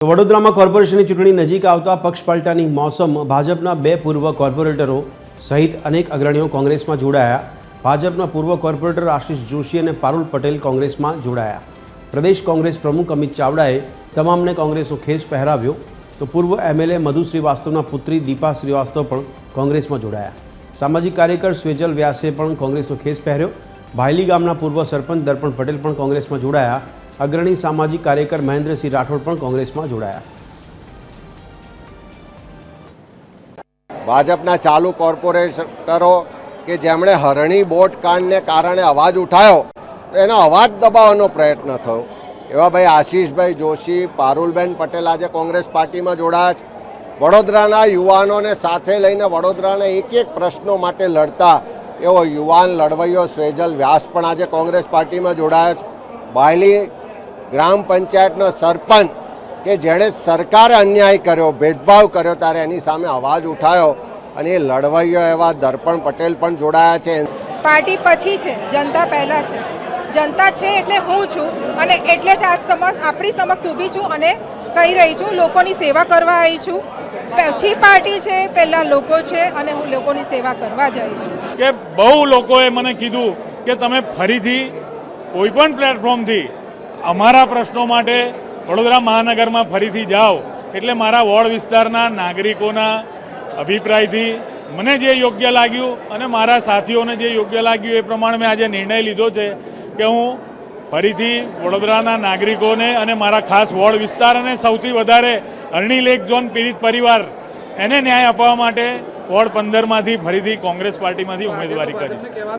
વડોદરામાં કોર્પોરેશનની ચૂંટણી નજીક આવતા પક્ષ પલટાની મોસમ ભાજપના 2 પૂર્વ કોર્પોરેટરો સહિત અનેક અગ્રણીઓ કોંગ્રેસમાં જોડાયા। ભાજપના પૂર્વ કોર્પોરેટર આશિષ જોશી અને પારુલ પટેલ કોંગ્રેસમાં જોડાયા। પ્રદેશ કોંગ્રેસ પ્રમુખ અમિત ચાવડાએ તમામને કોંગ્રેસનો ખેસ પહેરાવ્યો તો પૂર્વ એમએલએ મધુ શ્રીવાસ્તવના પુત્રી દીપા શ્રીવાસ્તવ પણ કોંગ્રેસમાં જોડાયા। સામાજિક કાર્યકર સ્વેજલ વ્યાસે પણ કોંગ્રેસનો ખેસ પહેર્યો। ભાયલી ગામના પૂર્વ સરપંચ દર્પણ પટેલ પણ કોંગ્રેસમાં જોડાયા। અગ્રણી સામાજિક કાર્યકર મહેન્દ્રસિંહ રાઠોડ પણ કોંગ્રેસમાં જોડાયા। ભાજપના ચાલુ કોર્પોરેટરો કે જેમણે હરણી બોટ કાંડને કારણે અવાજ ઉઠાવ્યો એનો અવાજ દબાવવાનો પ્રયત્ન થયો એવા ભાઈ આશીષભાઈ જોશી, પારુલબેન પટેલ આજે કોંગ્રેસ પાર્ટીમાં જોડાયા છે। વડોદરાના યુવાનોને સાથે લઈને વડોદરાના એક પ્રશ્નો માટે લડતા એવો યુવાન લડવૈયો સ્વેજલ વ્યાસ પણ આજે કોંગ્રેસ પાર્ટીમાં જોડાયો છે। બાયલી ગ્રામ પંચાયતનો સરપંચ કે જેણે સરકારે અન્યાય કર્યો, ભેદભાવ કર્યો ત્યારે એની સામે અવાજ ઉઠાવ્યો અને એ લડવૈયો એવા દર્પણ પટેલ પણ જોડાયા છે। પાર્ટી પછી છે, જનતા પહેલાં છે। જનતા છે એટલે હું છું અને એટલે જ આજ આપણી સમક્ષ ઊભી છું અને કહી રહી છું, લોકોની સેવા કરવા આવી છું। પછી પાર્ટી છે, પહેલાં લોકો છે અને હું લોકોની સેવા કરવા જ આવી છું। કે બહુ લોકોએ મને કીધું કે તમે ફરીથી કોઈ પણ પ્લેટફોર્મથી અમારા પ્રશ્નો માટે વડોદરા મહાનગરમાં ફરીથી જાઓ એટલે મારા વોર્ડ વિસ્તારના નાગરિકોના અભિપ્રાયથી મને જે યોગ્ય લાગ્યું અને મારા સાથીઓને જે યોગ્ય લાગ્યું એ પ્રમાણે મેં આજે નિર્ણય લીધો છે કે હું ફરીથી વડોદરાના નાગરિકોને અને મારા ખાસ વોર્ડ વિસ્તાર અને સૌથી વધારે અરણી લેક ઝોન પીડિત પરિવાર એને ન્યાય આપવા માટે વોર્ડ 15માંથી ફરીથી કોંગ્રેસ પાર્ટીમાંથી ઉમેદવારી કરીશ।